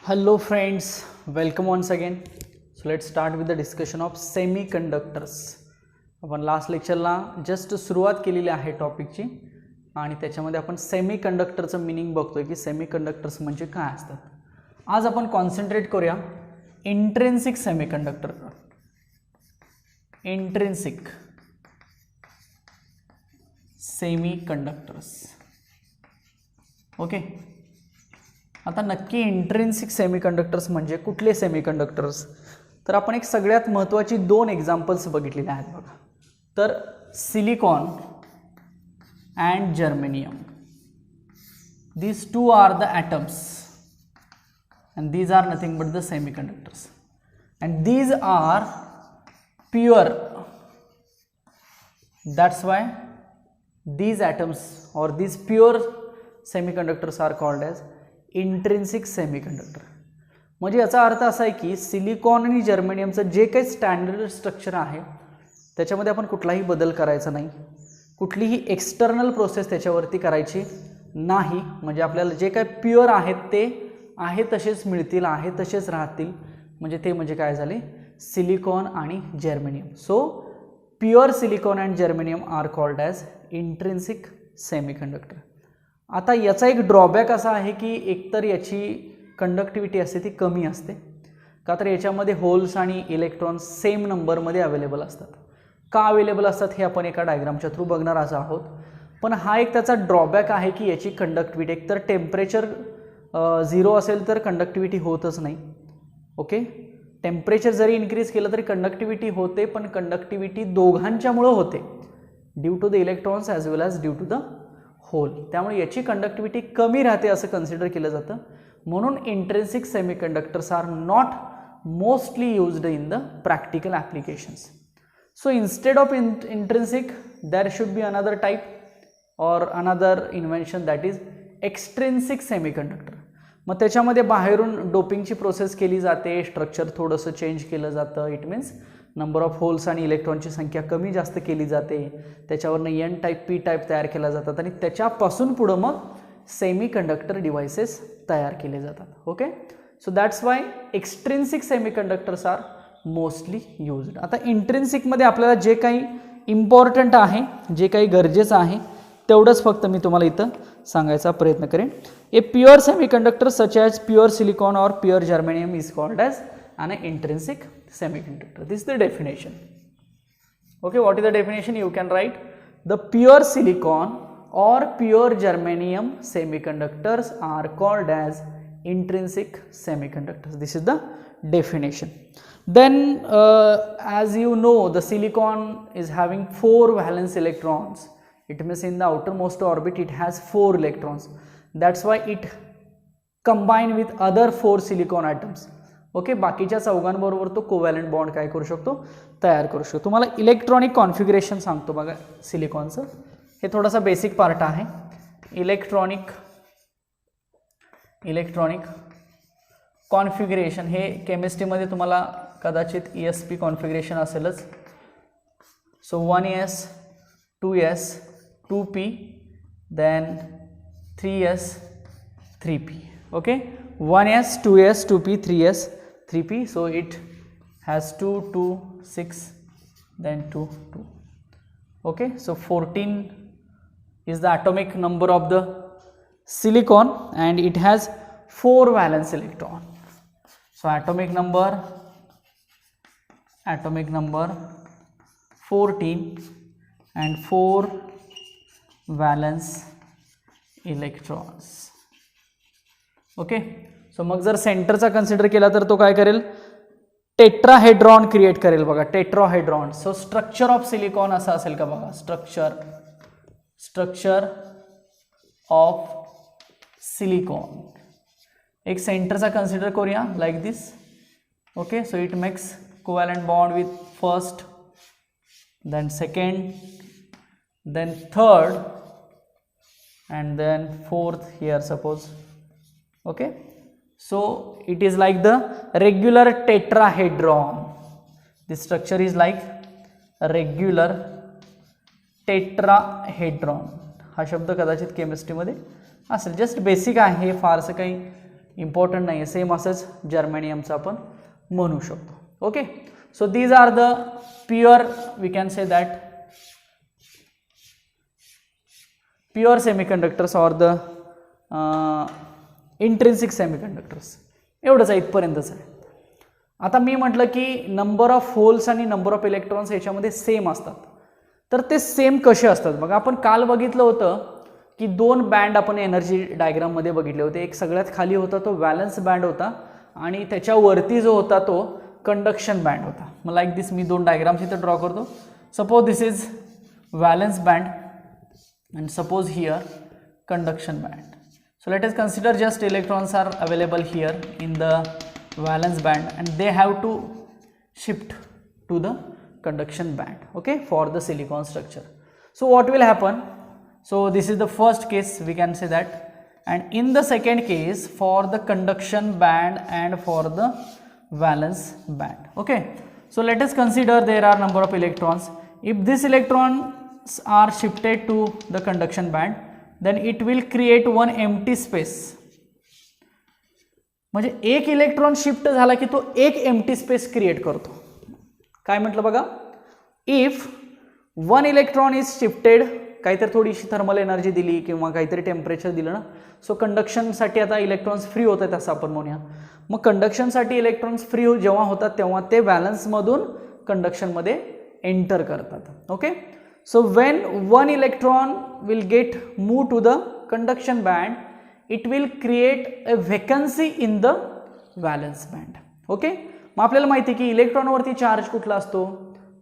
Hello friends, welcome once again. So let's start with the discussion of semiconductors. आपण last लेक्चरला just सुरुवात केलेली आहे टॉपिकची आणि त्याच्यामध्ये आपण सेमीकंडक्टरचं मीनिंग बघतोय की सेमीकंडक्टर्स म्हणजे काय असतात. आज आपण कॉन्सन्ट्रेट करूया intrinsic semiconductor. Intrinsic semiconductors. Okay, आता नक्की इंट्रिन्सिक सेमीकंडक्टर्स म्हणजे कुठले सेमीकंडक्टर्स, तर आपण एक सगळ्यात महत्त्वाची दोन एक्झाम्पल्स बघितलेले आहेत बघा. तर silicon and germanium, these two are the atoms and these are nothing but the semiconductors and these are pure. That's why these atoms or these pure semiconductors are called as intrinsic semiconductor. म्हणजे याचा अर्थ असा आहे की silicon आणि जर्मेनियमचं जे काही standard structure आहे त्याच्यामध्ये आपण कुठलाही बदल करायचा नाही, कुठलीही एक्सटर्नल प्रोसेस त्याच्यावरती करायची नाही. म्हणजे आपल्याला जे काही प्युअर आहेत ते आहे तसेच मिळतील, आहे तसेच राहतील. म्हणजे ते म्हणजे काय झाले, सिलिकॉन आणि germanium. So pure silicon and germanium are called as intrinsic semiconductor. आता याचा एक ड्रॉबॅक असा आहे की एकतर याची कंडक्टिव्हिटी असते ती कमी असते, का तर याच्यामध्ये होल्स आणि इलेक्ट्रॉन्स सेम नंबरमध्ये अवेलेबल असतात. का अवेलेबल असतात हे आपण एका डायग्रामच्या थ्रू बघणारच आहोत. पण हा एक त्याचा ड्रॉबॅक आहे की याची कंडक्टिव्हिटी एकतर टेम्परेचर 0 असेल तर कंडक्टिव्हिटी होतच नाही. ओके, टेम्परेचर जरी इन्क्रीज केलं तरी कंडक्टिव्हिटी होते, पण कंडक्टिव्हिटी दोघांच्यामुळं होते, due to the electrons as well as due to the hole. त्यामुळे याची कंडक्टिव्हिटी कमी राहते असं कन्सिडर केलं जातं. म्हणून intrinsic semiconductors are not mostly used in the practical applications. So instead of intrinsic there should be another type or another invention that is extrinsic semiconductor. मग त्याच्यामध्ये बाहेरून डोपिंगची प्रोसेस केली जाते, स्ट्रक्चर थोडंसं चेंज केलं जातं. It means number of holes आणि इलेक्ट्रॉनची संख्या कमी जास्त केली जाते, त्याच्यावरनं एन टाईप पी टाईप तयार केल्या जातात आणि त्याच्यापासून पुढं मग सेमीकंडक्टर डिव्हाइसेस तयार केले जातात. Okay, so that's why extrinsic semiconductors are mostly used. आता इंट्रिन्सिकमध्ये आपल्याला जे काही इम्पॉर्टंट आहे, जे काही गरजेचं आहे तेवढंच फक्त मी तुम्हाला इथं सांगायचा प्रयत्न करेन. A pure semiconductor such as pure silicon or pure germanium is called as an intrinsic semiconductor. This is the definition. Okay, what is the definition? You can write the pure silicon or pure germanium semiconductors are called as intrinsic semiconductors. This is the definition. Then as you know, the silicon is having 4 valence electrons. It means in the outermost orbit it has 4 electrons. That's why it combine with other 4 silicon atoms. Okay, बाकीच्या चौघांबरोबर तो covalent bond काय करू शकतो, तयार करू शकतो. तुम्हाला electronic configuration सांगतो बघा सिलिकॉनचं. हे थोडासा बेसिक पार्ट आहे. इलेक्ट्रॉनिक कॉन्फिगरेशन हे केमिस्ट्रीमध्ये तुम्हाला कदाचित ESP कॉन्फिगरेशन असेलच. So 1s 2s 2p then 3s 3p. Okay, 1s 2s 2p 3s 3p. So it has 2 2 6 then 2 2. Okay, so 14 is the atomic number of the silicon and it has 4 valence electron. So atomic number 14 and 4 valence electrons. Okay, so मग जर सेंटरचा consider केला तर तो काय करेल, tetrahedron create करेल बघा, tetrahedron. So structure of silicon असं असेल का बघा, स्ट्रक्चर ऑफ सिलिकॉन. एक सेंटरचा कन्सिडर करूया like this. Okay, so it makes covalent bond with first then second then third and then fourth here suppose. Okay, so it is like the regular tetrahedron. This structure is like a regular tetrahedron. हा शब्द कदाचित केमिस्ट्रीमध्ये असेल. Just basic आहे, फारसं काही important नाही आहे, same असंच जर्मेनियमचं आपण म्हणू शकतो. Okay, so these are the pure, we can say that pure semiconductors or the intrinsic semiconductors. एवढंच आहे, इथपर्यंतच आहे. आता मी म्हटलं की नंबर ऑफ होल्स आणि नंबर ऑफ इलेक्ट्रॉन्स याच्यामध्ये सेम असतात, तर ते सेम कसे असतात बघा. आपण काल बघितलं होतं की दोन बँड आपण एनर्जी डायग्राममध्ये बघितले होते. एक सगळ्यात खाली होता तो व्हॅलन्स बँड होता आणि त्याच्यावरती जो होता तो कंडक्शन बँड होता. मग लाईक दिस मी दोन डायग्राम्स इथं ड्रॉ करतो. Suppose this is valence band and suppose here conduction band. So let us consider just electrons are available here in the valence band and they have to shift to the conduction band, okay, for the silicon structure. So what will happen? So this is the first case, we can say that, and in the second case for the conduction band and for the valence band. Okay, so let us consider there are number of electrons. If this electron are shifted to the conduction band, then it will create one empty space. म्हणजे एक electron shift झाला की तो एक empty space create करतो. काय म्हटलं बघा, if one electron is shifted, काहीतरी थोडीशी थर्मल एनर्जी दिली किंवा काहीतरी टेम्परेचर दिलं ना, सो कंडक्शनसाठी आता इलेक्ट्रॉन्स फ्री होत आहेत असं आपण म्हणूया. मग कंडक्शनसाठी इलेक्ट्रॉन्स फ्री जेव्हा होतात तेव्हा ते व्हॅलन्समधून कंडक्शनमध्ये एंटर करतात. Okay, so when one electron will get moved to the conduction band, it will create a vacancy in the valence band. okay, मग आपल्याला माहिती आहे की इलेक्ट्रॉनवरती चार्ज कुठला असतो,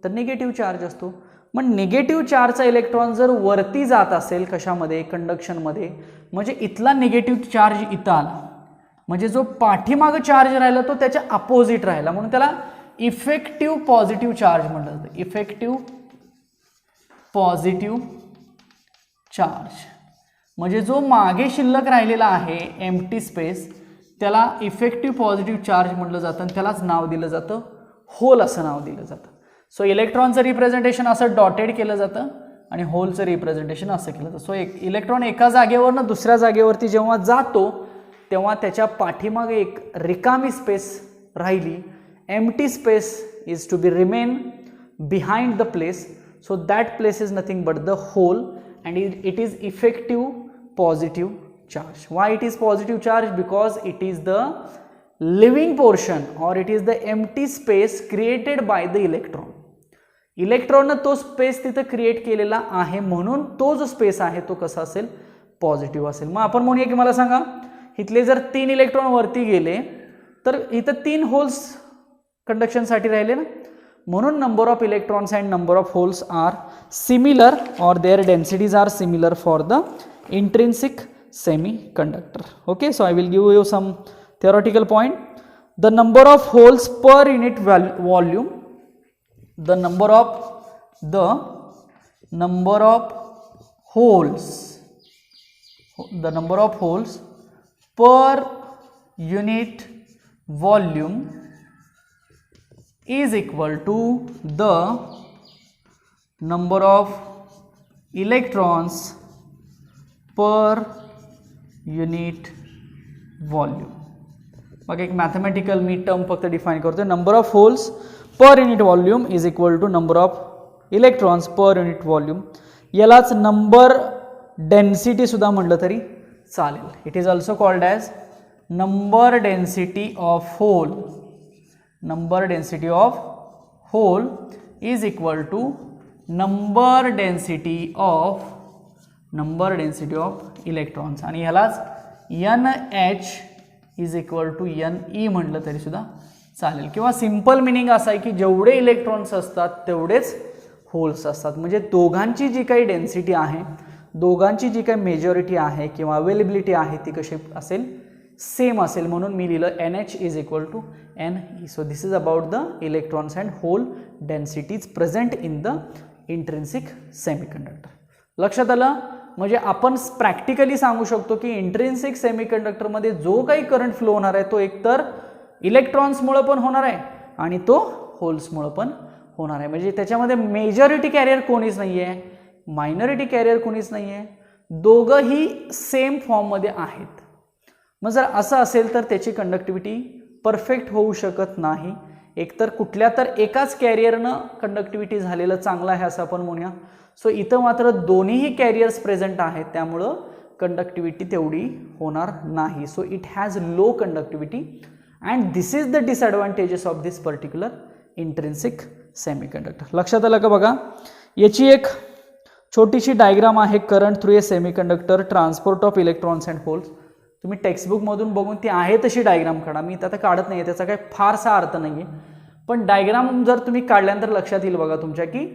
तर निगेटिव्ह चार्ज असतो. मग निगेटिव्ह चार्जचा इलेक्ट्रॉन जर वरती जात असेल कशामध्ये, कंडक्शनमध्ये, म्हणजे इथला निगेटिव्ह चार्ज इथं आला, म्हणजे जो पाठीमागं चार्ज राहिला तो त्याच्या अपोजिट राहिला, म्हणून त्याला इफेक्टिव्ह पॉझिटिव्ह चार्ज म्हटलं जातं. इफेक्टिव्ह पॉझिटिव्ह चार्ज म्हणजे जो मागे शिल्लक राहिलेला आहे एम्प्टी स्पेस, त्याला इफेक्टिव्ह पॉझिटिव्ह चार्ज म्हटलं जातं आणि त्यालाच नाव दिलं जातं होल असं नाव दिलं जातं. सो इलेक्ट्रॉनचं रिप्रेझेंटेशन असं डॉटेड केलं जातं आणि होलचं रिप्रेझेंटेशन असं केलं जातं. सो एक इलेक्ट्रॉन एका जागेवरनं दुसऱ्या जागेवरती जेव्हा जातो तेव्हा त्याच्या पाठीमागे एक रिकामी स्पेस राहिली, empty space is to be remain behind the place. So that place is nothing but the hole and it is effective positive charge. Why it is positive charge? Because it is the living portion or it is the empty space created by the electron. इलेक्ट्रॉननं तो space तिथं create केलेला आहे म्हणून तो जो space आहे तो कसा असेल, पॉझिटिव्ह असेल. मग आपण म्हणूया की मला सांगा, इथले जर 3 इलेक्ट्रॉन वरती गेले तर इथं 3 होल्स कंडक्शनसाठी राहिले ना, म्हणून number of electrons and number of holes are similar or their densities are similar for the intrinsic semiconductor. Okay, so I will give you some theoretical point. The number of holes per unit volume, the number of holes per unit volume is equal to the number of electrons per unit volume. मग एक mathematical मी term फक्त define करतो. Number of holes per unit volume is equal to number of electrons per unit volume. यालाच number density सुद्धा म्हटलं तरी चालेल. It is also called as number density of hole. Number density of hole is equal to number density of electrons आणि ह्यालाच NH is equal to NE म्हटलं तरी सुद्धा चालेल. किंवा सिंपल मिनिंग असं आहे की जेवढे इलेक्ट्रॉन्स असतात तेवढेच होल्स असतात. म्हणजे दोघांची जी काही डेन्सिटी आहे, दोघांची जी काही मेजॉरिटी आहे किंवा अवेलेबिलिटी आहे ती कशी असेल, सेम असेल. म्हणून मी लिहिलं NH is equal to NE. So this is about the electrons and hole densities present in the intrinsic semiconductor. लक्षात आलं? म्हणजे आपण प्रॅक्टिकली सांगू शकतो की इंट्रिन्सिक सेमीकंडक्टरमध्ये जो काही करंट फ्लो होणार आहे तो एकतर इलेक्ट्रॉन्समुळे पण होणार आहे आणि तो होल्समुळे पण होणार आहे. म्हणजे त्याच्यामध्ये मेजॉरिटी कॅरियर कोणीच नाही आहे, मायनॉरिटी कॅरियर कोणीच नाही आहे, दोघंही सेम फॉर्ममध्ये आहेत. मग जर असं असेल तर त्याची कंडक्टिव्हिटी परफेक्ट होऊ शकत नाही. एकतर कुठल्या तर एकाच कॅरियरनं कंडक्टिव्हिटी झालेलं चांगलं आहे असं आपण म्हणूया. सो इथं मात्र दोन्हीही कॅरियर्स प्रेझेंट आहेत, त्यामुळं कंडक्टिव्हिटी तेवढी होणार नाही. So it has low conductivity and this is the disadvantages of this particular intrinsic semiconductor. लक्षात आलं का बघा. याची एक छोटीशी डायग्राम आहे, current through a semiconductor, transport of electrons and holes. तुम्ही टेक्स्टबुकमधून बघून ती आहे तशी डायग्राम काढा, मी आता काढत नाही आहे, त्याचा काही फारसा अर्थ नाही आहे. पण डायग्राम जर तुम्ही काढल्यानंतर लक्षात येईल बघा तुमच्या की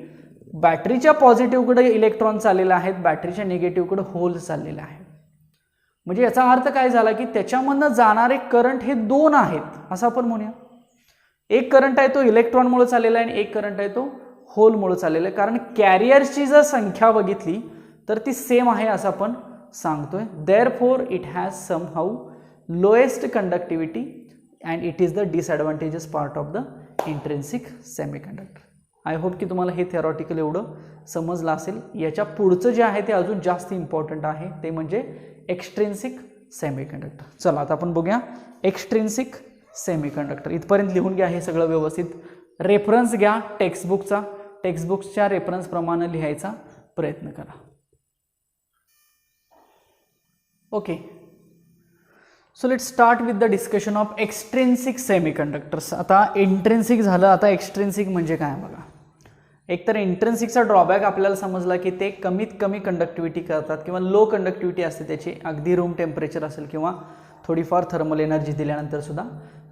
बॅटरीच्या पॉझिटिव्हकडे इलेक्ट्रॉन चाललेले आहेत, बॅटरीच्या निगेटिव्हकडे होल्स चाललेले आहेत. म्हणजे याचा अर्थ काय झाला की त्याच्यामधनं जाणारे करंट हे दोन आहेत असं आपण म्हणूया. एक करंट आहे तो इलेक्ट्रॉनमुळे चाललेला आहे आणि एक करंट आहे तो होलमुळे चाललेला आहे. कारण कॅरियर्सची जर संख्या बघितली तर ती सेम आहे असं आपण सांगतोय. Therefore it has somehow lowest conductivity and it is the disadvantages part of the intrinsic semiconductor. I hope की तुम्हाला हे थेरॉटिकल एवढं समजलं असेल. याच्या पुढचं जे आहे ते अजून जास्त इम्पॉर्टंट आहे, ते म्हणजे एक्स्ट्रिन्सिक सेमीकंडक्टर. चला आता आपण बघूया एक्स्ट्रिन्सिक सेमीकंडक्टर. इथपर्यंत लिहून घ्या हे सगळं व्यवस्थित. रेफरन्स घ्या टेक्स्टबुकचा, टेक्स्टबुक्सच्या रेफरन्सप्रमाणे लिहायचा प्रयत्न करा. Okay, so let start with the discussion of extrinsic semiconductors. आता इंट्रिन्सिक झालं, आता एक्स्ट्रिन्सिक म्हणजे काय बघा. एकतर इंट्रिन्सिकचा ड्रॉबॅक आपल्याला समजला की ते कमीत कमी कंडक्टिव्हिटी करतात किंवा लो कंडक्टिव्हिटी असते त्याची, अगदी रूम टेम्परेचर असेल किंवा थोडीफार थर्मल एनर्जी दिल्यानंतर सुद्धा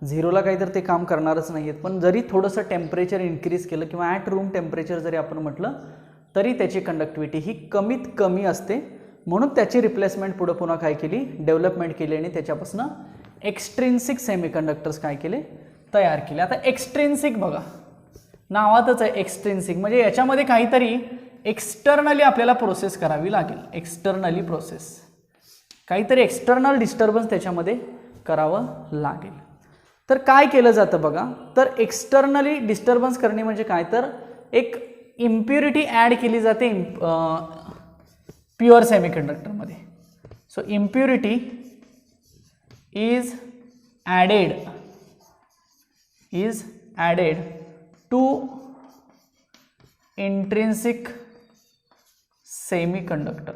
झिरोला काहीतरी ते काम करणारच नाही आहेत. पण जरी थोडंसं टेम्परेचर इन्क्रीज केलं किंवा ॲट रूम टेम्परेचर जरी आपण म्हटलं तरी त्याची कंडक्टिव्हिटी ही कमीत कमी असते. म्हणून त्याची रिप्लेसमेंट पुढं पुन्हा काय केली, डेव्हलपमेंट केली आणि त्याच्यापासून एक्स्ट्रिन्सिक सेमीकंडक्टर्स काय केले, तयार केले. आता एक्स्ट्रिन्सिक बघा नावातच आहे एक्स्ट्रिन्सिक, म्हणजे याच्यामध्ये काहीतरी एक्सटर्नली आपल्याला प्रोसेस करावी लागेल. एक्सटर्नली प्रोसेस, काहीतरी एक्सटर्नल डिस्टर्बन्स त्याच्यामध्ये करावं लागेल. तर काय केलं जातं बघा, तर एक्सटर्नली डिस्टर्बन्स करणे म्हणजे काय, तर एक इम्प्युरिटी ॲड केली जाते प्युअर सेमीकंडक्टरमध्ये. So impurity is added to intrinsic semiconductor,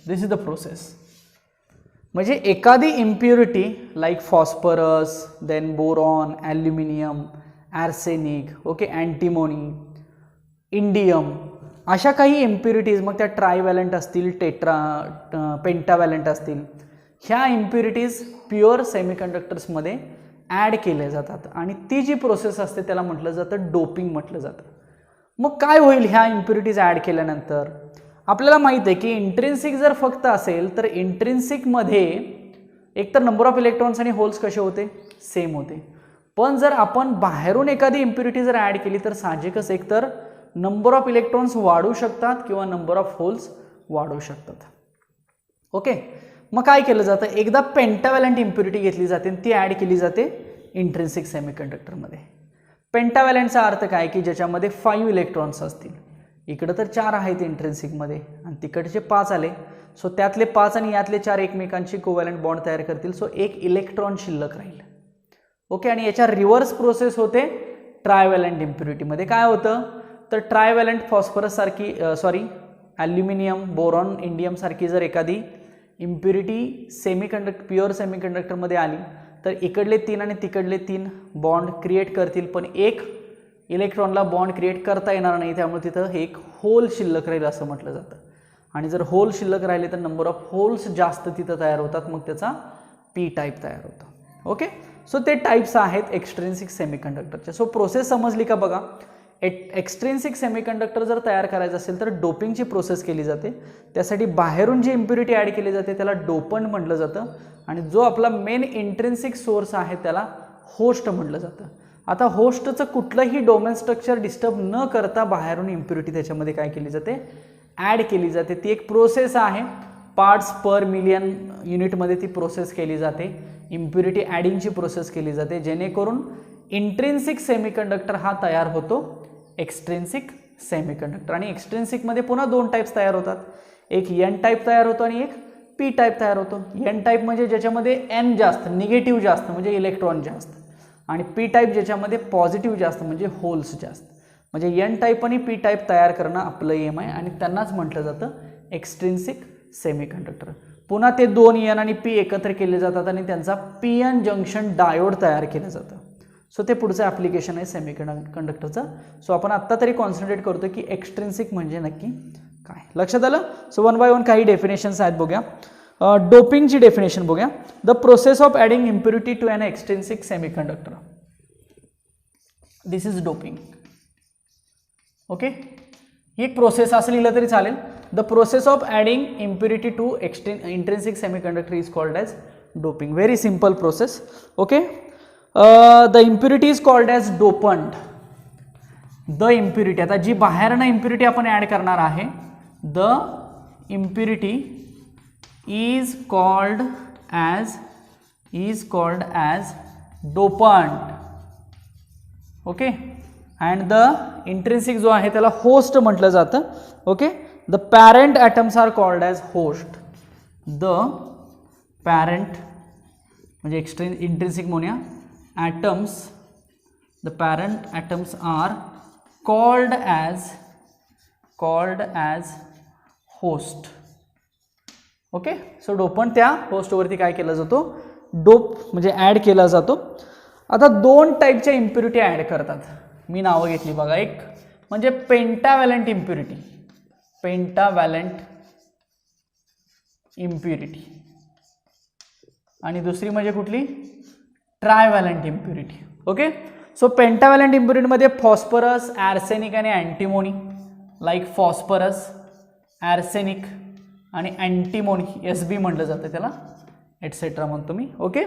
this is the process. म्हणजे एखादी impurity like phosphorus, then boron, aluminium, arsenic, okay, antimony, indium, अशा काही इम्प्युरिटीज, मग त्या ट्रायव्हॅलंट असतील, पेंटाव्हॅलंट असतील, ह्या इम्प्युरिटीज प्युअर सेमीकंडक्टर्समध्ये ॲड केल्या जातात आणि ती जी प्रोसेस असते त्याला म्हटलं जातं डोपिंग म्हटलं जातं. मग काय होईल ह्या इम्प्युरिटीज ॲड केल्यानंतर, आपल्याला माहिती आहे की इंट्रिन्सिक जर फक्त असेल तर इंट्रिन्सिकमध्ये एकतर नंबर ऑफ इलेक्ट्रॉन्स आणि होल्स कसे होते, सेम होते. पण जर आपण बाहेरून एखादी इम्प्युरिटी जर ॲड केली तर साहजिकच एकतर नंबर ऑफ इलेक्ट्रॉन्स वाढू शकतात किंवा नंबर ऑफ होल्स वाढू शकतात. ओके, मग काय केलं जातं, एकदा पेंटाव्हॅलंट इम्प्युरिटी घेतली जाते आणि ती ॲड केली जाते इंट्रिन्सिक सेमीकंडक्टरमध्ये. पेंटाव्हॅलंटचा अर्थ काय की ज्याच्यामध्ये 5 इलेक्ट्रॉन्स असतील. इकडं तर 4 आहेत इंट्रिन्सिकमध्ये आणि तिकडचे 5 आले. सो त्यातले 5 आणि यातले 4 एकमेकांशी कोव्हॅलंट बॉन्ड तयार करतील. सो एक इलेक्ट्रॉन शिल्लक राहील. ओके, आणि याच्या रिव्हर्स प्रोसेस होते ट्रायव्हॅलंट इम्प्युरिटीमध्ये. काय होतं, तर ट्रायव्हॅलंट फॉस्फरस सारखी ॲल्युमिनियम, बोरॉन, इंडियम सारखी जर एखादी इम्प्युरिटी प्युअर सेमीकंडक्टरमध्ये आली तर इकडले 3 आणि तिकडले 3 बॉन्ड क्रिएट करतील, पण एक इलेक्ट्रॉनला बॉन्ड क्रिएट करता येणार नाही. त्यामुळे तिथं एक होल शिल्लक राहील असं म्हटलं जातं. आणि जर होल शिल्लक राहिले तर नंबर ऑफ होल्स जास्त तिथं तयार होतात, मग त्याचा पी टाईप तयार होतो. ओके, सो ते टाईप्स आहेत एक्स्ट्रिन्सिक सेमीकंडक्टरचे. सो प्रोसेस समजली का बघा. एक्स्ट्रिन्सिक सेमीकंडक्टर जर तयार करायचं असेल तर डोपिंगची प्रोसेस केली जाते. त्यासाठी बाहेरून जी इम्प्युरिटी ॲड केली जाते त्याला डोपंट म्हटलं जातं आणि जो आपला मेन इंट्रिन्सिक सोर्स आहे त्याला होस्ट म्हटलं जातं. आता होस्टचं कुठलंही डोमेन स्ट्रक्चर डिस्टर्ब न करता बाहेरून इम्प्युरिटी त्याच्यामध्ये काय केली जाते, ॲड केली जाते. ती एक प्रोसेस आहे, पार्ट्स पर मिलियन युनिटमध्ये ती प्रोसेस केली जाते. इम्प्युरिटी ॲडिंगची प्रोसेस केली जाते जेणेकरून इंट्रिन्सिक सेमीकंडक्टर हा तयार होतो एक्स्ट्रिन्सिक सेमीकंडक्टर. आणि एक्स्ट्रिन्सिकमध्ये पुन्हा 2 टाईप्स तयार होतात. एक एन टाईप तयार होतो आणि एक पी टाईप तयार होतो. एन टाईप म्हणजे ज्याच्यामध्ये एन जास्त, निगेटिव्ह जास्त म्हणजे इलेक्ट्रॉन जास्त, आणि पी टाईप ज्याच्यामध्ये पॉझिटिव्ह जास्त म्हणजे होल्स जास्त. म्हणजे एन टाईप आणि पी टाईप तयार करणं आपलं एम आहे आणि त्यांनाच म्हटलं जातं एक्स्ट्रिन्सिक सेमीकंडक्टर. पुन्हा ते दोन एन आणि पी एकत्र केले जातात आणि त्यांचा पी एन जंक्शन डायोड तयार केलं जातं. सो ते पुढचं ॲप्लिकेशन आहे सेमीकंडक्टरचं. सो आपण आत्ता तरी कॉन्सन्ट्रेट करतो की एक्स्ट्रिन्सिक म्हणजे नक्की काय. लक्षात आलं. सो वन बाय वन काही डेफिनेशन्स आहेत बघूया. डोपिंगची डेफिनेशन बघूया. The process of adding impurity to an extrinsic semiconductor, this is doping. Okay, ही एक प्रोसेस असं लिहिलं तरी चालेल. The process of adding impurity to intrinsic semiconductor is called as doping. Very simple process. Okay, the impurity is called as dopant. The impurity, आता जी बाहेरनं impurity आपण ॲड करणार आहे, the impurity is called as dopant. Okay, and the intrinsic जो आहे त्याला host म्हटलं जातं. Okay, the parent atoms are called as host. The parent म्हणजे इंट्रिन्सिक म्हणूया atoms, the parent atoms are called as host. Okay, so dopant त्या होस्टवरती काय केला जातो, डोप म्हणजे ॲड केला जातो. आता दोन टाईपच्या इम्प्युरिटी ॲड करतात. मी नावं घेतली बघा. एक म्हणजे पेंटावॅलंट इम्प्युरिटी, पेंटावॅलंट इम्प्युरिटी, आणि दुसरी म्हणजे कुठली, trivalent impurity. Okay, so pentavalent इम्प्युरिटीमध्ये फॉस्फरस, आर्सेनिक आणि अँटीमोनी, लाईक फॉस्फरस, आर्सेनिक आणि अँटीमोनी, SB म्हटलं जातं त्याला, एटसेट्रा म्हणतो मी. Okay,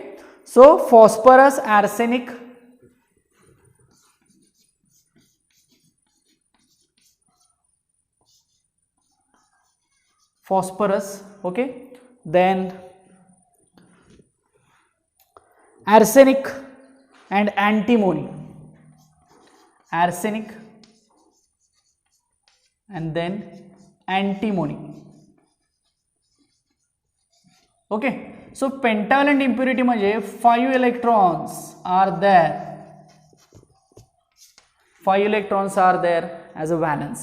so phosphorus, arsenic, phosphorus, okay, then arsenic and antimony, arsenic and then antimony. Okay, so pentavalent impurity म्हणजे 5 electrons are there, 5 electrons are there as a valence.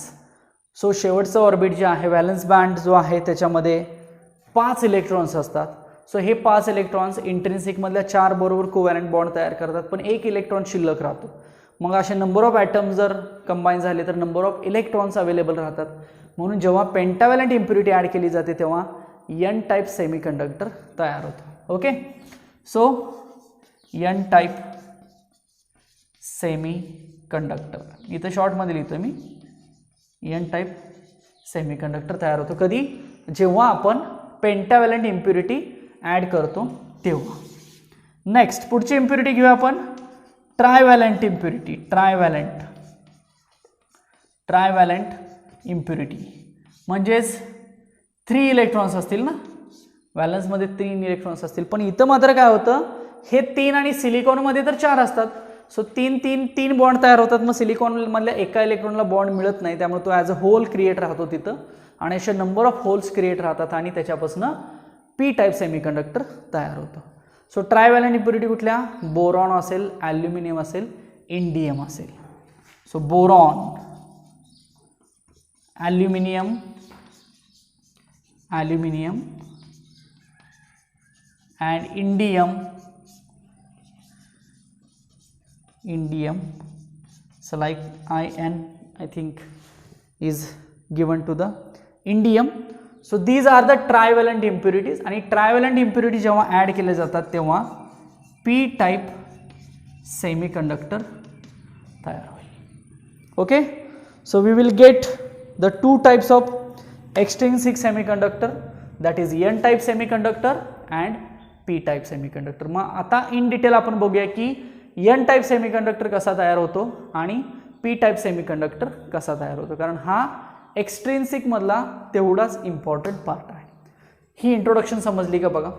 so शेवटचं orbit जे आहे, valence band जो आहे त्याच्यामध्ये 5 electrons असतात. So हे 5 electrons intrinsic मधल्या 4 बरोबर कोव्हॅलंट बॉन्ड तयार करतात, पण एक इलेक्ट्रॉन शिल्लक राहतो. मग असे नंबर ऑफ ॲटम्स जर कंबाईन झाले तर नंबर ऑफ इलेक्ट्रॉन्स अवेलेबल राहतात. म्हणून जेव्हा पेंटावॅलंट इम्प्युरिटी ॲड केली जाते तेव्हा एन टाईप सेमीकंडक्टर तयार होतो. Okay, so N type semiconductor इथं शॉर्टमध्ये लिहितो मी, एन टाईप सेमीकंडक्टर तयार होतो. कधी, जेव्हा आपण पेंटावॅलंट इम्प्युरिटी ॲड करतो तेव्हा. नेक्स्ट पुढची इम्प्युरिटी घेऊया आपण, ट्रायवॅलंट इम्प्युरिटी. ट्रायवॅलंट इम्प्युरिटी म्हणजेच 3 इलेक्ट्रॉन्स असतील ना, व्हॅलन्समध्ये 3 इलेक्ट्रॉन्स असतील, पण इथं मात्र काय होतं, हे 3 आणि सिलिकॉनमध्ये तर 4 असतात. सो 3 बॉन्ड तयार होतात. मग सिलिकॉनमधल्या एका इलेक्ट्रॉनला बॉन्ड मिळत नाही, त्यामुळे तो ॲज अ होल क्रिएट राहतो तिथं, आणि असे नंबर ऑफ होल्स क्रिएट राहतात आणि त्याच्यापासून पी टाईप सेमीकंडक्टर तयार होतं. सो ट्रायवॅलंट इम्प्युरिटी कुठल्या, बोरॉन असेल, ॲल्युमिनियम असेल, इंडियम असेल. So boron, aluminium and indium, so like IN I think is given to the indium. So these are the trivalent impurities, आणि trivalent impurity जेव्हा add केले जातात तेव्हा P type semiconductor तयार होईल. Okay, so we will get the 2 types of extrinsic semiconductor, that is N type semiconductor and P type semiconductor. मग आता in detail आपण बघूया की एन टाईप सेमीकंडक्टर कसा तयार होतो आणि पी टाईप सेमीकंडक्टर कसा तयार होतो, कारण हा एक्स्ट्रिन्सिक मधला तेवढाच इम्पॉर्टंट पार्ट आहे. ही इंट्रोडक्शन समजली का बघा.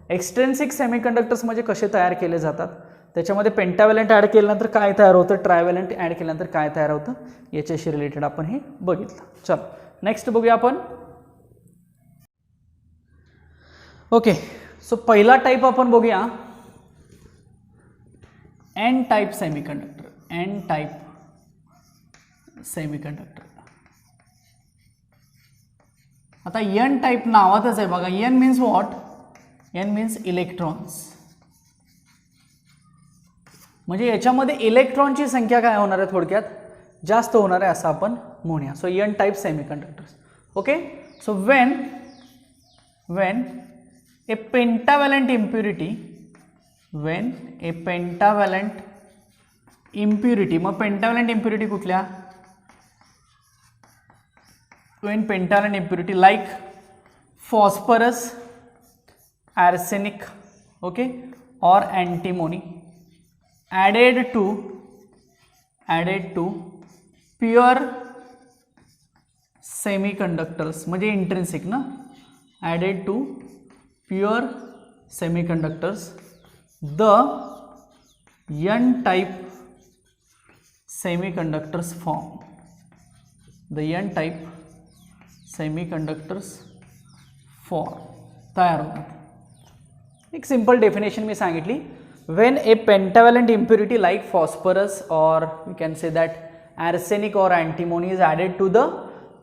एक्स्ट्रिन्सिक सेमीकंडक्टर्स म्हणजे कसे तयार केले जातात, त्याच्यामध्ये पेंटावॅलंट ॲड केल्यानंतर काय तयार होतं, ट्रायवॅलंट ॲड केल्यानंतर काय तयार होतं, याच्याशी रिलेटेड आपण हे बघितलं. चलो नेक्स्ट बघूया आपण ओके, सो पहिला टाईप आपण बघूया N type semiconductor. N type semiconductor. आता एन टाईप नावातच आहे बघा. N means what? N means electrons. म्हणजे याच्यामध्ये इलेक्ट्रॉनची संख्या काय होणार आहे? थोडक्यात जास्त होणार आहे असं आपण म्हणूया. So N type semiconductors. Okay, so when a pentavalent impurity, when a pentavalent impurity, मग पेंटावॅलंट इम्प्युरिटी कुठल्या? When pentavalent impurity like phosphorus, arsenic, okay, or antimony added to pure semiconductors, म्हणजे इंट्रिन्सिक ना, added to pure semiconductors, the n type semiconductors form. The n type semiconductors form, तयार होतात. एक simple definition मी सांगितली. When a pentavalent impurity like phosphorus or we can say that arsenic or antimony is added to the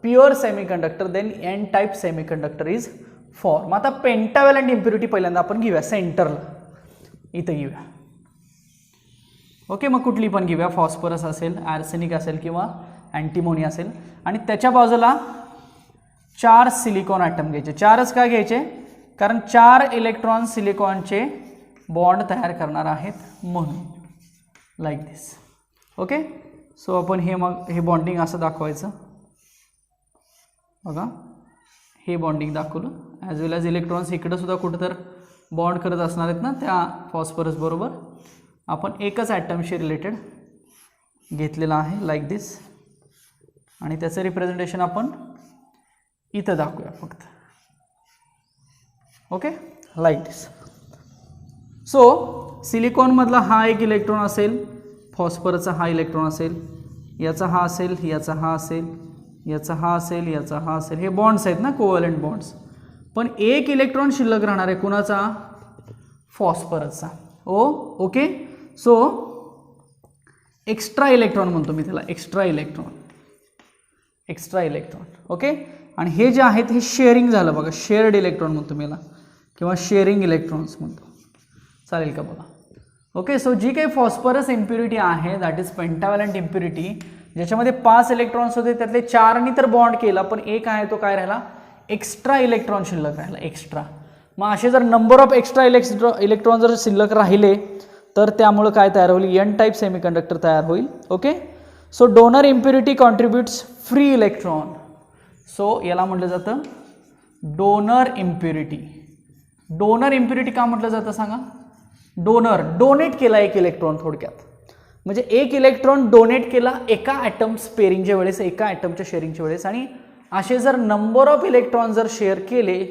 pure semiconductor, then n type semiconductor is formed. आता पेंटावॅलंट impurity पहिल्यांदा आपण घेऊया सेंटरला, इथं घेऊया. ओके, मग कुठली पण घेऊया. फॉस्फरस असेल, आर्सेनिक असेल किंवा अँटीमोनी असेल, आणि त्याच्या बाजूला 4 सिलिकॉन ॲटम घ्यायचे. 4च का घ्यायचे? कारण 4 इलेक्ट्रॉन सिलिकॉनचे बॉन्ड तयार करणार आहेत म्हणून, लाईक दिस. ओके, सो आपण हे बॉन्डिंग असं दाखवायचं बघा. हे बॉन्डिंग दाखवलं. ॲज वेल ॲज इलेक्ट्रॉन्स इकडं सुद्धा कुठं तर बॉन्ड करत असणार आहेत ना त्या फॉस्फरस बरोबर. आपण एकच ॲटमशी रिलेटेड घेतलेला आहे लाईक दिस, आणि त्याचं रिप्रेझेंटेशन आपण इथं दाखवूया फक्त. ओके, लाईक दिस. सो सिलिकॉनमधला हा एक इलेक्ट्रॉन असेल, फॉस्फरसचा हा इलेक्ट्रॉन असेल, याचा हा असेल, याचा हा असेल, याचा हा असेल, याचा हा असेल. हे बॉन्ड्स आहेत ना, कोव्हॅलंट बॉन्ड्स. पण एक इलेक्ट्रॉन शिल्लक राहणार आहे कुणाचा? फॉस्फरसचा. ओके, सो एक्स्ट्रा इलेक्ट्रॉन म्हणतो मी त्याला, एक्स्ट्रा इलेक्ट्रॉन. ओके, आणि हे जे आहेत हे शेअरिंग झालं बघा, शेअर्ड इलेक्ट्रॉन म्हणतो मी याला, किंवा शेअरिंग इलेक्ट्रॉन्स म्हणतो. चालेल का बघा. ओके, सो जी काही फॉस्फरस इम्प्युरिटी आहे दॅट इज पेंटावॅलंट इम्प्युरिटी, ज्याच्यामध्ये 5 इलेक्ट्रॉन्स होते, त्यातले 4नी तर बॉन्ड केला, पण एक आहे तो काय राहिला? एक्स्ट्रा इलेक्ट्रॉन शिल्लक राहिला, एक्स्ट्रा. मग असे जर नंबर ऑफ एक्स्ट्रा इलेक्ट्रॉन जर शिल्लक राहिले तर त्यामुळे काय तयार होईल? एन टाईप सेमीकंडक्टर तयार होईल. Okay, so donor impurity contributes free electron. So याला म्हटलं जातं डोनर इम्प्युरिटी. डोनर इम्प्युरिटी का म्हटलं जातं सांगा? डोनर, डोनेट केला एक इलेक्ट्रॉन, थोडक्यात म्हणजे एक इलेक्ट्रॉन डोनेट केला एका ॲटम स्पेअरिंगच्या वेळेस, एका ॲटमच्या शेअरिंगच्या वेळेस. आणि असे जर नंबर ऑफ इलेक्ट्रॉन जर शेअर केले,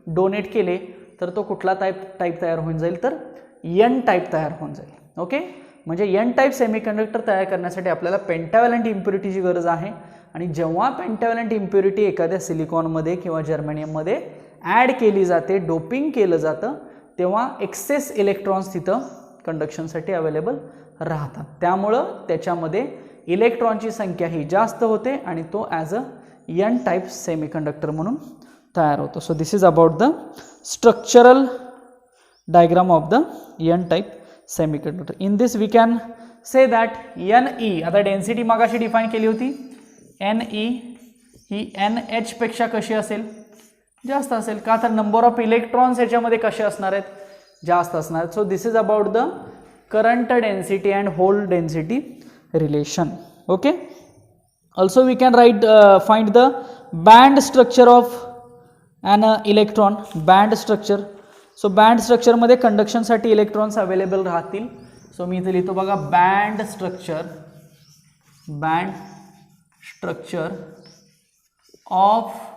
डोनेट केले, तर तो कुठला टाईप तयार होऊन जाईल? तर एन टाईप तयार होऊन जाईल. ओके, म्हणजे एन टाईप सेमीकंडक्टर तयार करण्यासाठी आपल्याला पेंटावॅलंट इम्प्युरिटीची गरज आहे. आणि जेव्हा पेंटावॅलंट इम्प्युरिटी एखाद्या सिलिकॉनमध्ये किंवा जर्मेनियममध्ये ॲड केली जाते, डोपिंग केलं जातं, तेव्हा एक्सेस इलेक्ट्रॉन्स तिथं कंडक्शनसाठी अवेलेबल राहतात. त्यामुळं त्याच्यामध्ये इलेक्ट्रॉनची संख्या ही जास्त होते आणि तो as a N type semiconductor म्हणून तयार होतो. So this is about the structural diagram of the N type semiconductor. In this we can say that NE, आता डेन्सिटी मागाशी डिफाईन केली होती. NE ही NH पेक्षा कशी असेल? जास्त असेल. का? तर नंबर ऑफ इलेक्ट्रॉन्स याच्यामध्ये कसे असणार आहेत? जास्त असणार आहेत. So this is about the current density and hole density relation. Okay, also we can find the band structure of an electron. Band structure. So band स्ट्रक्चरमध्ये कंडक्शनसाठी इलेक्ट्रॉन्स अवेलेबल राहतील. सो मी इथे लिहितो बघा, band structure of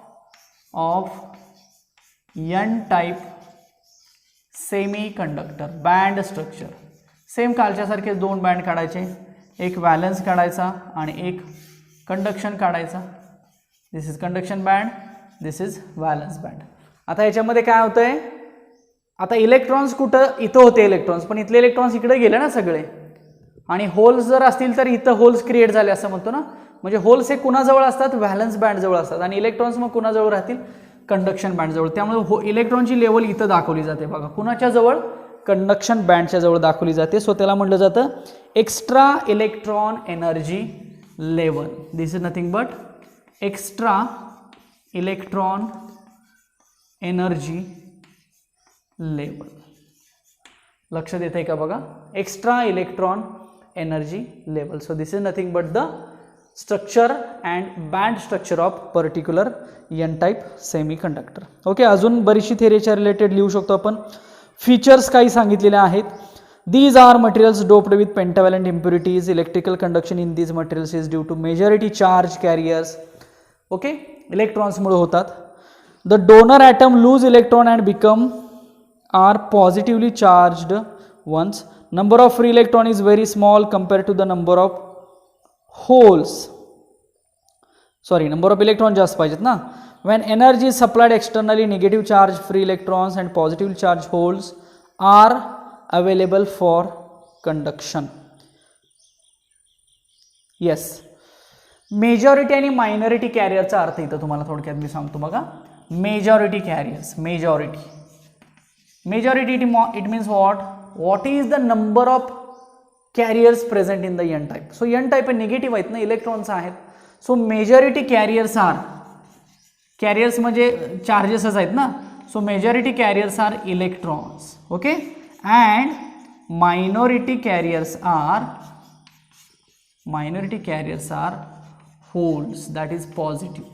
N type semiconductor. Band structure same कालच्यासारखे 2 band काढायचे, एक व्हॅलन्स काढायचा आणि एक कंडक्शन काढायचा. This is conduction band, this is valence band. आता याच्यामध्ये काय होतंय, आता इलेक्ट्रॉन्स कुठं, इथं होते इलेक्ट्रॉन्स, पण इथले इलेक्ट्रॉन्स इकडे गेले ना सगळे, आणि होल्स जर असतील तर इथं होल्स क्रिएट झाले असं म्हणतो ना. म्हणजे होल्स हे कुणाजवळ असतात, व्हॅलन्स बँड जवळ असतात, आणि इलेक्ट्रॉन्स मग कुणाजवळ राहतील, कंडक्शन बँड जवळ. त्यामुळे इलेक्ट्रॉनची लेवल इथं दाखवली जाते बघा, कुणाच्या जवळ, कंडक्शन बँडच्या जवळ दाखवली जाते. सो त्याला म्हटलं जातं extra electron energy level. This is nothing but extra electron energy level. लक्ष देत आहे का बघा, extra electron energy level. So this is nothing but the structure and band structure of particular N type semiconductor. Okay, अजून बरीचशी थेरीच्या related लिहू शकतो आपण. फीचर्स काही सांगितलेले आहेत. These are materials doped with pentavalent impurities. Electrical conduction in these materials is due to majority charge carriers. Okay, इलेक्ट्रॉन्समुळे होतात. The donor atom lose electron and become are positively charged ones. Number of free electron is very small compared to the number of holes. Sorry, number of electron जास्त पाहिजेत ना. When energy is supplied externally, negative charge free electrons and positive charge holes are available for conduction. Yes. Majority आणि minority कॅरियरचा अर्थ इथं तुम्हाला थोडक्यात मी सांगतो बघा. Majority carriers, majority it means what is the number of carriers present in the N type. So N type हे निगेटिव्ह आहेत ना, इलेक्ट्रॉन्स आहेत. So majority carriers are, carriers म्हणजे चार्जेसच आहेत ना. So majority carriers are electrons. Okay, and minority carriers are holes, that is positive.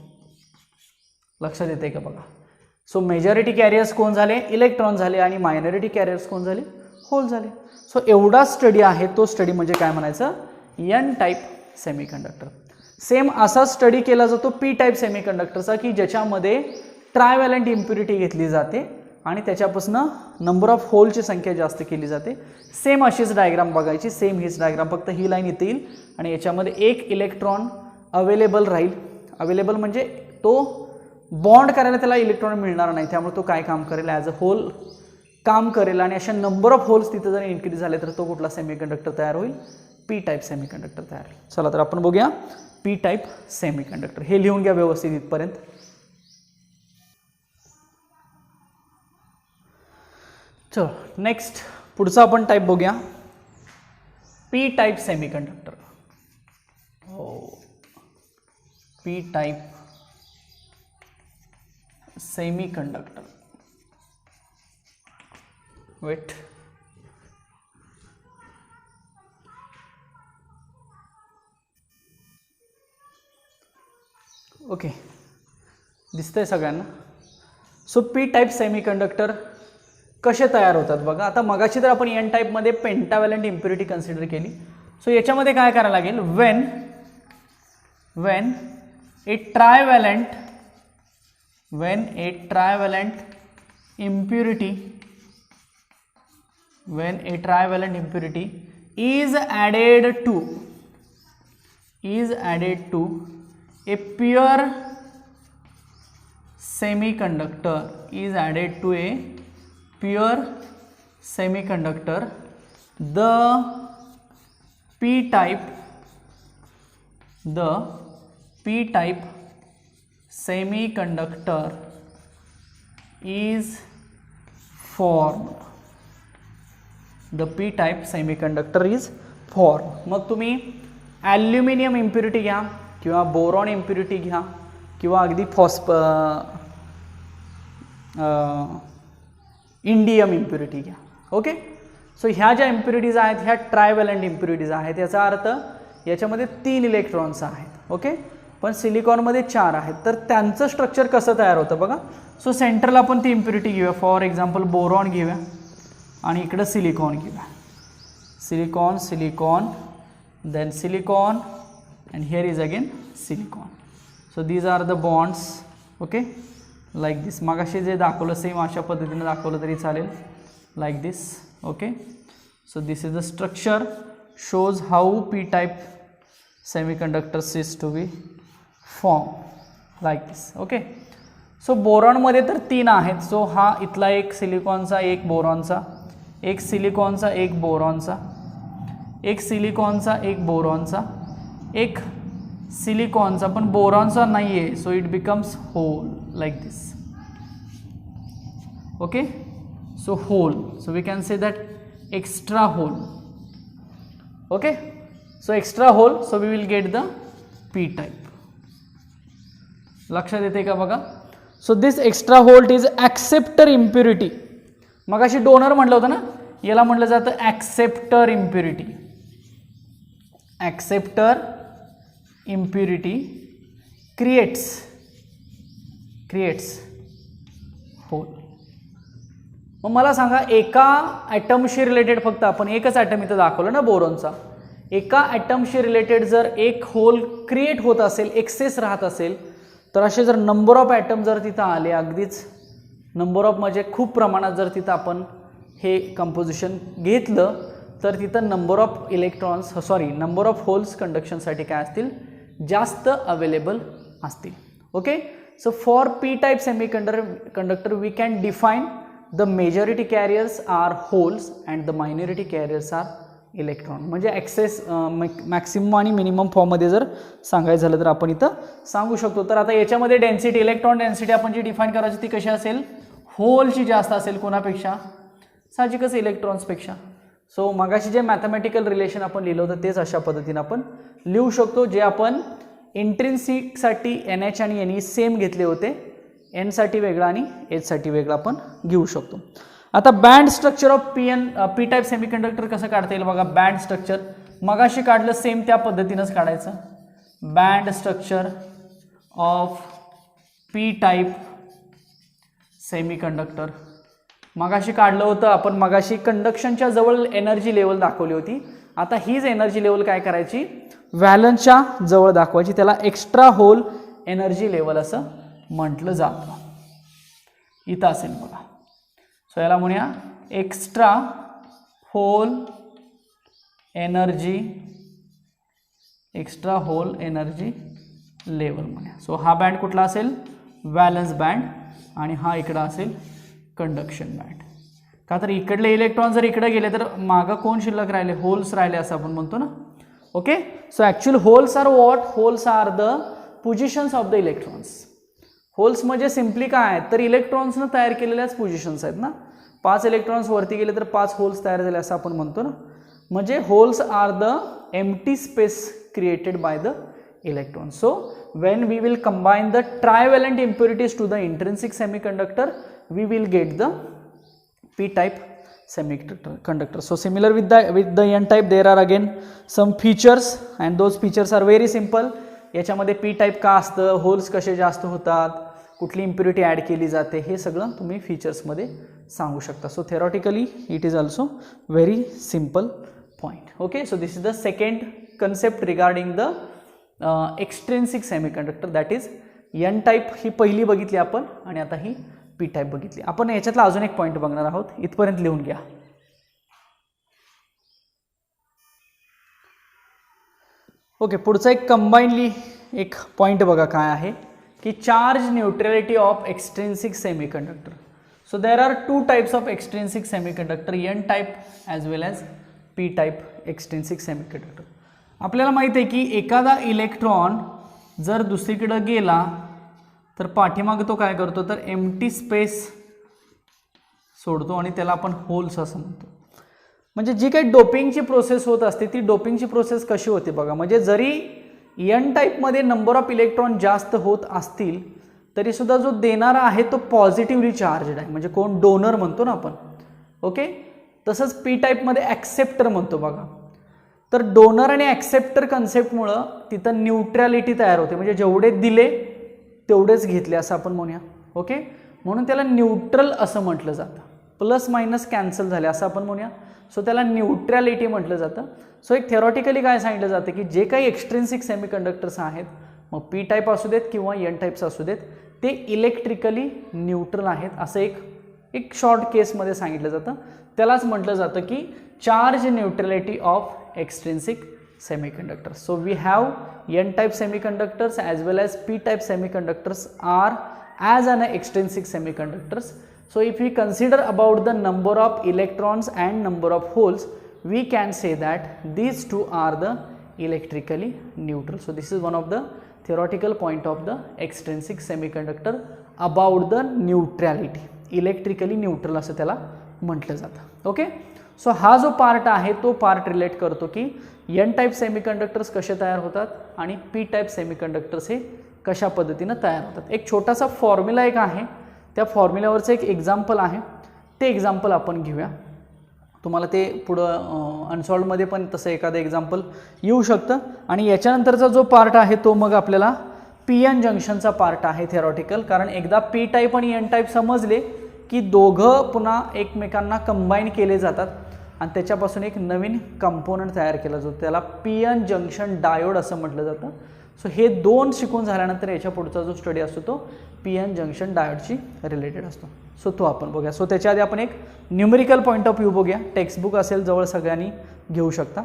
लक्षात येते का बघा. सो मेजॉरिटी कॅरियर्स कोण झाले, इलेक्ट्रॉन झाले, आणि मायनॉरिटी कॅरियर्स कोण झाले, होल झाले. सो एवढा स्टडी आहे, तो स्टडी म्हणजे काय म्हणायचं, एन टाईप सेमीकंडक्टर. सेम असा स्टडी केला जातो पी टाईप सेमीकंडक्टरचा, की ज्याच्यामध्ये ट्रायव्हॅलंट इम्प्युरिटी घेतली जाते आणि त्याच्यापासून नंबर ऑफ होलची संख्या जास्त केली जाते. सेम अशीच डायग्राम बघायची, सेम हीच डायग्राम, फक्त ही लाईन इथे येईल आणि याच्यामध्ये एक इलेक्ट्रॉन अवेलेबल राहील. अवेलेबल म्हणजे तो बॉन्ड करायला त्याला इलेक्ट्रॉन मिळणार नाही, त्यामुळे तो काय काम करेल, ॲज अ होल काम करेल, आणि अशा नंबर ऑफ होल्स तिथे जर इन्क्रीज झाले तर तो कुठला सेमीकंडक्टर तयार होईल, पी टाईप सेमीकंडक्टर तयार होईल. चला तर आपण बघूया पी टाईप सेमीकंडक्टर. हे लिहून घ्या व्यवस्थित इथपर्यंत. चलो नेक्स्ट पुढचा आपण टाईप बघूया, पी टाईप सेमीकंडक्टर. हो, P type semiconductor. Wait, okay, दिसतंय सगळ्यांना. सो पी टाईप सेमीकंडक्टर कसे तयार होतात बघा. आता मगाशी तर आपण एन टाईपमध्ये पेंटाव्हॅलंट इम्प्युरिटी कन्सिडर केली. सो याच्यामध्ये काय करायला लागेल, when a trivalent impurity is added to a pure semiconductor, the p-type semiconductor is formed. The p-type semiconductor is formed. मग तुम्ही ॲल्युमिनियम इम्प्युरिटी घ्या किंवा बोरॉन इम्प्युरिटी घ्या किंवा अगदी इंडियम इम्प्युरिटी घ्या. ओके, सो ह्या ज्या इम्प्युरिटीज आहेत ह्या ट्रायव्हॅलंट इम्प्युरिटीज आहेत. याचा अर्थ याच्यामध्ये 3 इलेक्ट्रॉन्स आहेत. ओके, पण सिलिकॉनमध्ये 4 आहेत. तर त्यांचं स्ट्रक्चर कसं तयार होतं बघा. सो सेंटरला आपण ती इम्प्युरिटी घेऊया, फॉर एक्झाम्पल बोरॉन घेऊया आणि इकडं सिलिकॉन घेऊया. Silicon then silicon and here is again silicon. So these are the bonds. Okay, like this. मगाशी जे दाखवलं सेम अशा पद्धतीने दाखवलं तरी चालेल, like this. Okay, so this is the structure, shows how p-type semiconductors is to be formed like this. Okay, so बोरॉनमध्ये तर 3 आहेत. सो हा इथला एक सिलिकॉनचा, एक बोरॉनचा, एक सिलिकॉनचा, एक बोरॉनचा, एक सिलिकॉनचा, एक बोरॉनचा, एक सिलिकॉनचा पण बोरॉनचा नाही आहे. So it becomes hole like this. Okay, so hole. So we can say that extra hole. Okay, so extra hole. So we will get the P type. लक्षात येते का बघा. So this extra hole is acceptor impurity. मग अशी donor म्हटलं होतं ना, याला म्हटलं जातं acceptor impurity. Acceptor impurity creates hole. मग मला सांगा, एका ॲटमशी रिलेटेड फक्त आपण एकच ॲटम इथं दाखवलं ना बोरॉनचा, एका ॲटमशी रिलेटेड जर एक होल क्रिएट होत असेल, एक्सेस राहत असेल, तर असे जर नंबर ऑफ ॲटम जर तिथं आले, अगदीच नंबर ऑफ म्हणजे खूप प्रमाणात जर तिथं आपण हे कंपोजिशन घेतलं, तर तिथं number of electrons number of holes कंडक्शनसाठी काय असतील, जास्त अवेलेबल असतील. Okay, so for P type semiconductor we can define the majority carriers are holes and the minority carriers are electron. म्हणजे ॲक्सेस मॅक्सिमम आणि मिनिमम फॉर्ममध्ये जर सांगायचं झालं तर आपण इथं सांगू शकतो. तर आता याच्यामध्ये डेन्सिटी, इलेक्ट्रॉन डेन्सिटी आपण जी डिफाईन करायची ती कशी असेल, होलची जास्त असेल. कोणापेक्षा? साहजिकच इलेक्ट्रॉन्सपेक्षा. सो मगाशी जे मॅथमॅटिकल रिलेशन आपण लिहिलं होतं तेच अशा पद्धतीने आपण लिहू शकतो, जे आपण इंट्रिन्सिकसाठी NH आणि Ne सेम घेतले होते. N साठी वेगळा आणि H साठी वेगळा आपण घेऊ शकतो. आता band structure of P type semiconductor कसं काढता येईल बघा. बँड स्ट्रक्चर मगाशी काढलं सेम त्या पद्धतीनंच काढायचं. Band structure of P type semiconductor मगाशी काढलं होतं आपण. मगाशी कंडक्शनच्या जवळ एनर्जी लेवल दाखवली होती. आता हीच एनर्जी लेवल काय करायची, व्हॅलन्सच्या जवळ दाखवायची. त्याला एक्स्ट्रा होल एनर्जी लेवल असं म्हटलं जातं. इथं असेल बघा. सो याला म्हणूया एक्स्ट्रा होल एनर्जी लेवल म्हणूया. सो हा बँड कुठला असेल, व्हॅलन्स बँड, आणि हा इकडं असेल कंडक्शन बँड. का तर इकडले इलेक्ट्रॉन जर इकडे गेले तर मागं कोण शिल्लक राहिले, होल्स राहिले असं आपण म्हणतो ना. Okay, so actual holes are what, holes are the positions of the electrons. Holes म्हणजे सिम्पली काय आहेत, तर इलेक्ट्रॉन्सनं तयार केलेल्याच पोझिशन्स आहेत ना. 5 इलेक्ट्रॉन्स वरती गेले तर 5 होल्स तयार झाले असं आपण म्हणतो ना. म्हणजे holes are the empty space created by the electron. So when we will combine the trivalent impurities to the intrinsic semiconductor, we will get the p-type semiconductor. So similar with the n-type, there are again some features and those features are very simple. याच्यामध्ये p-type का असतं, holes कसे जास्त होतात, कुठली impurity add केली जाते, हे सगळं तुम्ही फीचर्समध्ये सांगू शकता. So theoretically it is also very simple point. Okay, so this is the second concept regarding the extrinsic semiconductor, that is N type ही पहिली बघितली आपण, आणि आता ही पी टाईप बघितली आपण. याच्यातला अजून एक पॉईंट बघणार आहोत, इथपर्यंत लिहून घ्या. ओके, पुढचा एक कंबाईनली एक पॉईंट बघा काय आहे की charge neutrality of extrinsic semiconductor. So there are 2 types of extrinsic semiconductor, N type as well as P type extrinsic semiconductor. आपल्याला माहित आहे की एखादा इलेक्ट्रॉन जर दुसरीकडे गेला तर पाठीमागे तो काय करतो, तर एम्प्टी स्पेस सोडतो आणि त्याला आपण होल्स असं म्हणतो. म्हणजे जी काही डोपिंगची प्रोसेस होत असते ती डोपिंगची प्रोसेस कशी होते बघा. म्हणजे जरी एन टाईपमध्ये नंबर ऑफ इलेक्ट्रॉन जास्त होत असतील तरी सुद्धा जो देणारा आहे तो पॉझिटिव्हली चार्जड आहे, म्हणजे कोण, डोनर म्हणतो ना आपण. ओके, तसंच पी टाईपमध्ये ॲक्सेप्टर म्हणतो बघा. तर डोनर आणि ॲक्सेप्टर कन्सेप्टमुळं तिथं न्यूट्रॅलिटी तयार होते, म्हणजे जेवढे दिले तेवढेच घेतले असं आपण म्हणूया. ओके, म्हणून त्याला न्यूट्रल असं म्हटलं जातं. प्लस मायनस कॅन्सल झाले असं आपण म्हणूया. सो त्याला न्यूट्रॅलिटी म्हटलं जातं. सो एक थेरॉटिकली काय सांगितलं जातं की जे काही एक्स्ट्रिन्सिक सेमीकंडक्टर्स आहेत, मग पी टाईप असू देत किंवा एन टाईप्स असू देत, ते इलेक्ट्रिकली न्यूट्रल आहेत असं एक शॉर्ट केसमध्ये सांगितलं जातं. त्यालाच म्हटलं जातं की charge neutrality of extrinsic semiconductors. So we have n type semiconductors as well as p type semiconductors are as an extrinsic semiconductors. So if we consider about the number of electrons and number of holes, we can say that these two are the electrically neutral. So this is one of the theoretical point of the extrinsic semiconductor about the neutrality. Electrically neutral असं त्याला म्हटलं जातं. Okay, so हा जो part आहे तो part relate करतो की एन टाईप सेमीकंडक्टर्स कसे तयार होतात आणि पी टाईप सेमीकंडक्टर्स हे कशा पद्धतीनं तयार होतात. एक छोटासा फॉर्म्युला एक आहे, त्या फॉर्म्युल्यावरचं एक एक्झाम्पल आहे, ते एक्झाम्पल आपण घेऊया. तुम्हाला ते पुढं अनसॉल्वमध्ये पण तसं एखादं एक्झाम्पल येऊ शकतं. आणि याच्यानंतरचा जो पार्ट आहे तो मग आपल्याला पी एन जंक्शनचा पार्ट आहे थेरॉटिकल. कारण एकदा पी टाईप आणि एन टाईप समजले की दोघं पुन्हा एकमेकांना कंबाईन केले जातात आणि त्याच्यापासून एक नवीन कंपोनंट तयार केला जातो, त्याला पी एन जंक्शन डायोड असं म्हटलं जातं. सो हे दोन शिकून झाल्यानंतर याच्या पुढचा जो स्टडी असतो तो पी एन जंक्शन डायोडशी रिलेटेड असतो. सो तो आपण बघूया. सो त्याच्या आधी आपण एक न्यूमेरिकल पॉईंट ऑफ व्ह्यू बघूया. टेक्स्टबुक असेल जवळ सगळ्यांनी घेऊ शकता.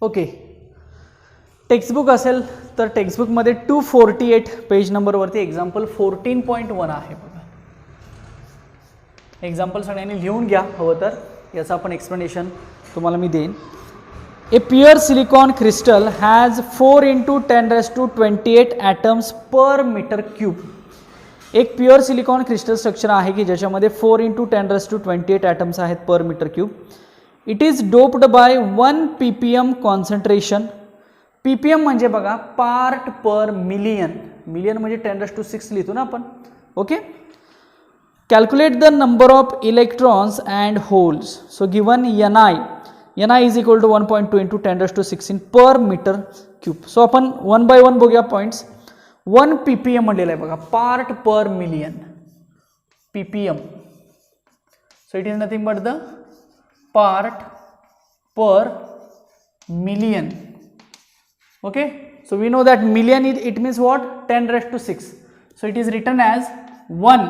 ओके, टेक्स्टबुक असेल तर टेक्स्टबुकमध्ये 248 पेज नंबरवरती एक्झाम्पल 14.1 आहे बघा. एक्झाम्पल सगळ्यांनी लिहून घ्या हवं तर, याचं आपण एक्सप्लेनेशन तुम्हाला मी देईन. A pure silicon crystal has 4 × 10⁻28 atoms per meter cube. एक प्युअर सिलिकॉन क्रिस्टल स्ट्रक्चर आहे की ज्याच्यामध्ये 4 × 10⁻28 atoms आहेत per metre cube. It is doped by 1 ppm concentration. ppm म्हणजे बघा पार्ट पर मिलियन, मिलियन म्हणजे 10⁻6 लिहितो ना आपण. Okay, calculate the number of electrons and holes. So given Ni is equal to 1.2 × 10⁻16 per meter cube. So आपण 1 by 1 बघूया points. 1 ppm म्हणलेलं आहे बघा, part per million, ppm. So it is nothing but the part per million. Okay, so we know that million it means what? 10⁻6. So it is written as 1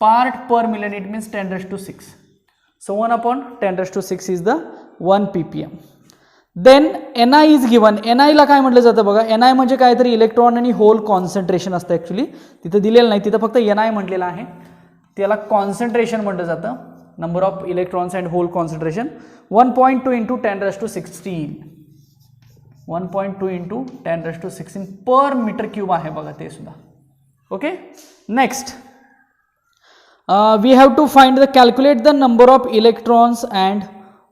part per million, it means 10⁻6. So 1 upon 10⁻6 is the 1 ppm. Then Ni is given. Ni ला काय म्हटलं जातं बघा, Ni म्हणजे काहीतरी electron आणि hole concentration असतं. Actually तिथं दिलेलं नाही, तिथं फक्त Ni म्हटलेलं आहे. त्याला कॉन्सन्ट्रेशन म्हटलं जातं, number of electrons and hole concentration. 1.2 × 10⁻16, 1.2 × 10⁻16 per metre cube आहे बघा ते सुद्धा. Okay, next we have to calculate the number of electrons and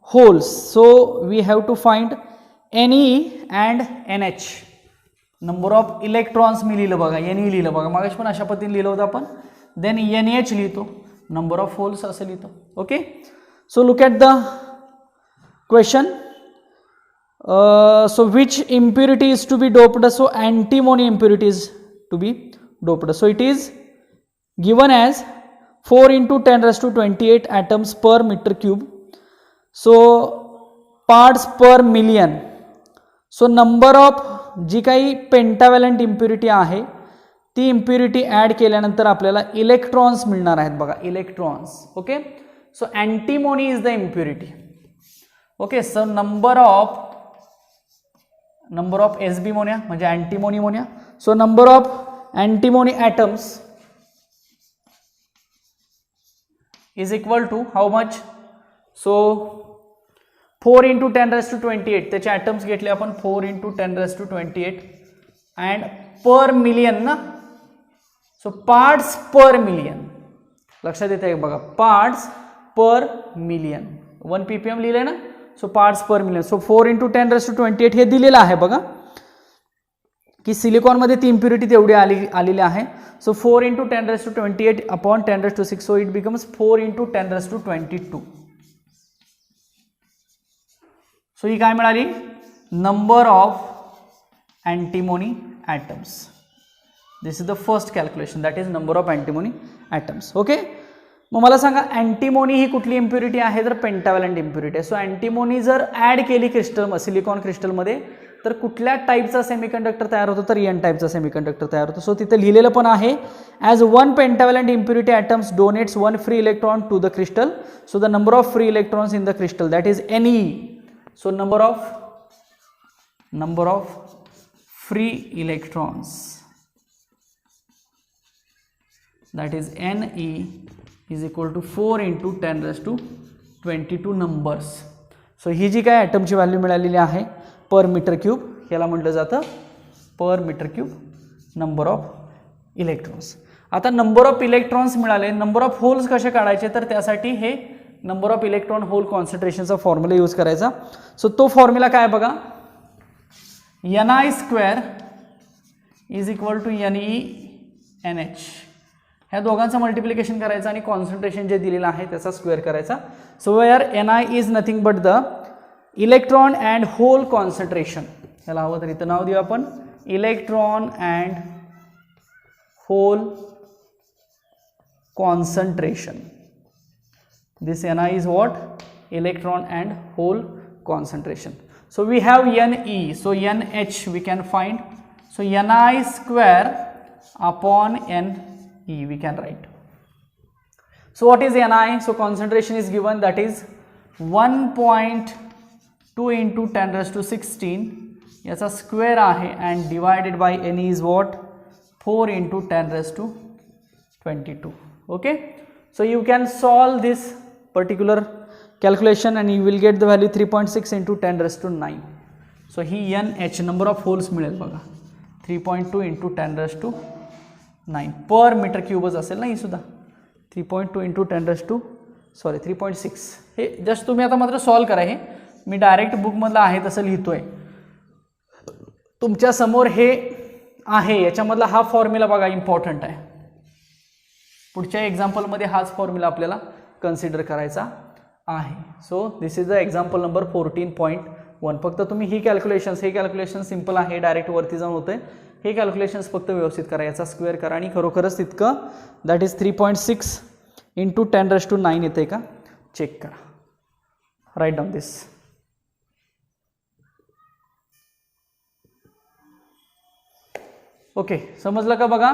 holes. So we have to find Ne and NH. number of electrons मी लिहिलं बघा, Ne लिहिलं बघा, मागाशी पण अशा पद्धतीने लिहिलं होतं आपण. then NH लिहितो, number of holes असं लिहितो. Okay, so look at the question. So which impurity is to be doped? So antimony impurity is to be doped. So it is given as 4 × 10⁻28 atoms per meter cube. So parts per million. So number of जी काही पेंटावॅलंट impurity आहे ती impurity add केल्यानंतर आपल्याला electrons मिळणार आहेत बघा, electrons. Okay, so antimony is the impurity. Okay, so number of S B मोनिया म्हणजे अँटीमोनी मोनिया. So number of antimony atoms is equal to how much? So 4 × 10⁻28 त्याचे ॲटम्स घेतले आपण 4 × 10⁻28 अँड पर मिलियन ना. सो पार्ट्स पर मिलियन लक्षात येत आहे बघा, पार्ट्स पर मिलियन. 1 ppm लिहिलंय ना. सो पार्ट्स पर मिलियन. सो 4 × 10⁻28 हे दिलेलं आहे बघा की सिलिकॉनमध्ये ती इम्प्युरिटी तेवढी आलेली आहे. So 4 × 10⁻28 upon 10⁻6. So it becomes 4 × 10⁻22. So ही काय मिळाली? Number of antimony atoms. This is the first calculation, that is number of antimony atoms. Okay, मग मला सांगा अँटीमोनी ही कुठली इम्प्युरिटी आहे? तर पेंटावॅलंट इम्प्युरिटी आहे. सो अँटीमोनी जर ॲड केली क्रिस्टल सिलिकॉन क्रिस्टलमध्ये तर कुठल्या टाईपचा सेमीकंडक्टर तयार होतो? तर एन टाईपचा सेमीकंडक्टर तयार होतो. सो तिथे लिहिलेलं पण आहे as 1 pentavalent impurity atoms donates 1 free electron to the crystal. So the number of free electrons in the crystal that is Ne. So number of free electrons, that is Ne is equal to 4 into 10 raised to 22 numbers. So ही जी काय ॲटमची value मिळालेली आहे पर metre cube, याला म्हटलं जातं per metre cube number of electrons. आता number of electrons मिळाले, number of holes कसे काढायचे, तर त्यासाठी हे नंबर ऑफ इलेक्ट्रॉन होल कॉन्सन्ट्रेशनचा फॉर्म्युला यूज करायचा. सो तो फॉर्म्युला काय बघा, Ni² is equal to NeNH. ह्या दोघांचं मल्टिप्लिकेशन करायचं आणि कॉन्सन्ट्रेशन जे दिलेलं आहे त्याचा स्क्वेअर करायचा. So where Ni is nothing but the electron and hole concentration. याला हवं तर इथं नाव देऊ आपण electron and hole concentration. This Ni is what? Electron and hole concentration. So we have Ne, so NH we can find. So Ni² upon Ne we can write. So what is Ni? So concentration is given, that is 1.2 into 10 raised to 16 याचा square आहे and divided by Ne is what? 4 into 10 raised to 22. Okay, so you can solve this particular calculation and you will get the value 3.6 into 10 raised to 9. So he NH number of holes मिळेल बघा 3.2 into 10 raised to 9 per metre क्यूबच असेल ना ही सुद्धा 3.2 into 10 raised to 3.6. हे just तुम्ही आता मात्र solve करा. हे मी डायरेक्ट बुकमधलं आहे तसं लिहितोय, तुमच्या समोर हे आहे. याच्यामधला हा फॉर्म्युला बघा इम्पॉर्टंट आहे, पुढच्या एक्झाम्पलमध्ये हाच फॉर्म्युला आपल्याला कन्सिडर करायचा आहे. So this is the example number 14.1. फक्त तुम्ही हे कॅल्क्युलेशन सिम्पल आहे, डायरेक्ट वरती जाऊन होते. हे कॅल्क्युलेशन्स फक्त व्यवस्थित करा, याचा स्क्वेअर करा आणि खरोखरच तितकं that is 3.6 into 10 raised to 9 येते का चेक करा. राईट डाऊन दिस. ओके, समजलं का बघा.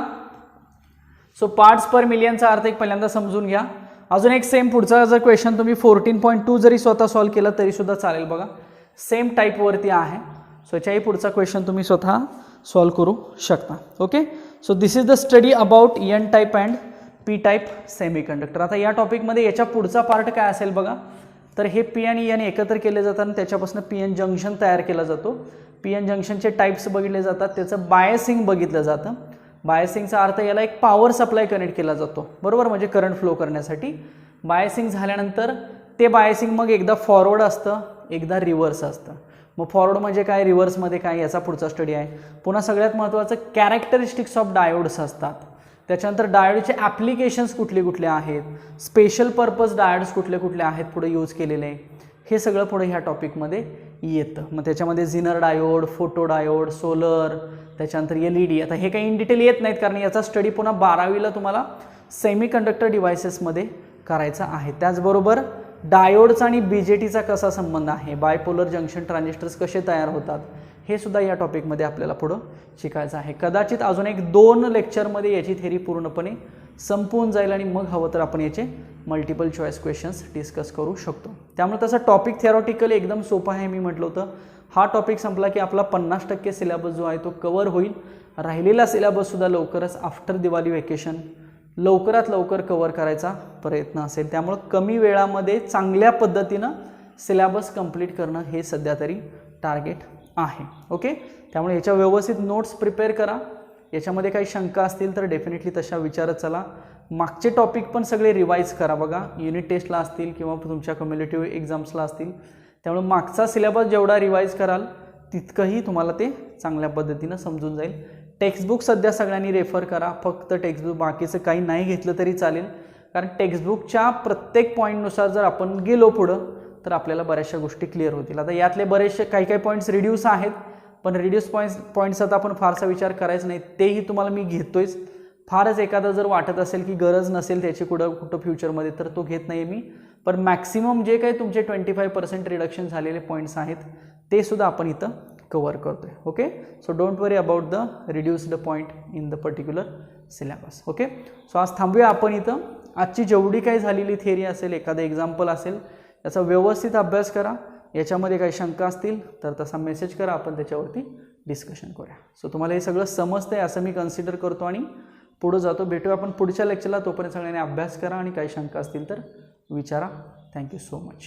सो पार्ट्स पर मिलियनचा अर्थ एक पहिल्यांदा समजून घ्या. अजून एक सेम पुढचा जर क्वेश्चन तुम्ही 14.2 जरी स्वतः सॉल्व केला तरी सुद्धा चालेल बघा, सेम टाईपवरती आहे. सो याच्याही पुढचा क्वेश्चन तुम्ही स्वतः सॉल्व करू शकता. Okay, so this is the study about N type and P type semiconductor. आता या टॉपिकमध्ये याच्या पुढचा पार्ट काय असेल बघा, तर हे P आणि N एकत्र केले जातात आणि त्याच्यापासून PN जंक्शन तयार केला जातो. PN जंक्शनचे टाईप्स बघितले जातात, त्याचं बायसिंग बघितलं जातं. बायसिंगचा अर्थ याला एक पॉवर सप्लाय कनेक्ट केला जातो, बरोबर, म्हणजे करंट फ्लो करण्यासाठी. बायसिंग झाल्यानंतर ते बायसिंग मग एकदा फॉरवर्ड असतं, एकदा रिव्हर्स असतं. मग फॉरवर्ड म्हणजे काय, रिव्हर्समध्ये काय, याचा पुढचा स्टडी आहे. पुन्हा सगळ्यात महत्त्वाचं कॅरेक्टरिस्टिक्स ऑफ डायोड्स असतात. त्याच्यानंतर डायोडचे ॲप्लिकेशन्स कुठले कुठले आहेत, स्पेशल पर्पज डायोड्स कुठले कुठले आहेत पुढे यूज केलेले, हे सगळं पुढे ह्या टॉपिकमध्ये येतं. मग त्याच्यामध्ये झिनर डायोड, फोटो डायोड, सोलर, त्याच्यानंतर LED. आता हे काही इन डिटेल येत नाहीत कारण याचा स्टडी पुन्हा 12वीला तुम्हाला सेमीकंडक्टर डिव्हायसेसमध्ये करायचा आहे. त्याचबरोबर डायोड्स आणि BJTचा कसा संबंध आहे, बायपोलर जंक्शन ट्रान्झिस्टर्स कसे तयार होतात, हे सुद्धा या टॉपिकमध्ये आपल्याला पुढं शिकायचं आहे. कदाचित अजून 1-2 लेक्चरमध्ये याची थेरी पूर्णपणे संपून जाईल आणि मग हवं तर आपण याचे मल्टिपल चॉईस क्वेश्चन्स डिस्कस करू शकतो. त्यामुळे तसं टॉपिक थिअरॉटिकली एकदम सोपं आहे. मी म्हटलं होतं हा टॉपिक संपला की आपला 50% सिलेबस जो आहे तो कवर होईल. राहिलेला सिलेबससुद्धा लवकरच आफ्टर दिवाळी वेकेशन लवकरात लवकर कवर करायचा प्रयत्न असेल. त्यामुळं कमी वेळामध्ये चांगल्या पद्धतीनं सिलेबस कंप्लीट करणं हे सध्या तरी टार्गेट आहे. ओके, त्यामुळे ह्याच्या व्यवस्थित नोट्स प्रिपेअर करा. याच्यामध्ये काही शंका असतील तर डेफिनेटली तशा विचारत चला. मागचे टॉपिक पण सगळे रिवाईज करा बघा, युनिट टेस्टला असतील किंवा तुमच्या कम्युनिटिव्ह एक्झाम्सला असतील. त्यामुळे मागचा सिलेबस जेवढा रिवाईज कराल तितकंही तुम्हाला ते चांगल्या पद्धतीनं समजून जाईल. टेक्स्टबुक सध्या सगळ्यांनी रेफर करा, फक्त टेक्स्टबुक, बाकीचं काही नाही घेतलं तरी चालेल. कारण टेक्स्टबुकच्या प्रत्येक पॉईंटनुसार जर आपण गेलो पुढं तर आपल्याला बऱ्याचशा गोष्टी क्लिअर होतील. आता यातले बरेचसे काही पॉईंट्स रिड्यूस आहेत, पण रिड्यूस पॉईंट्सचा आपण फारसा विचार करायचा नाही, तेही तुम्हाला मी घेतोयच. फारच एखादा जर वाटत असेल की गरज नसेल त्याची कुठं फ्युचरमध्ये तर तो घेत नाही मी. पण मॅक्सिमम जे काही तुमचे 25% रिडक्शन झालेले पॉईंट्स आहेत ते सुद्धा आपण इथं कवर करतोय. Okay, so don't worry about the reduced point in the particular syllabus. Okay, so आज थांबूया आपण इथं. आजची जेवढी काही झालेली थिअरी असेल, एखादं एक्झाम्पल असेल, याचा व्यवस्थित अभ्यास करा. याच्यामध्ये काही शंका असतील तर तसा मेसेज करा, आपण त्याच्यावरती डिस्कशन करूया. सो तुम्हाला हे सगळं समजतं आहे असं मी कन्सिडर करतो आणि पुढे जातो. भेटूया आपण पुढच्या लेक्चरला. तोपर्यंत सगळ्यांनी अभ्यास करा आणि काही शंका असतील तर विचारा. Thank you so much.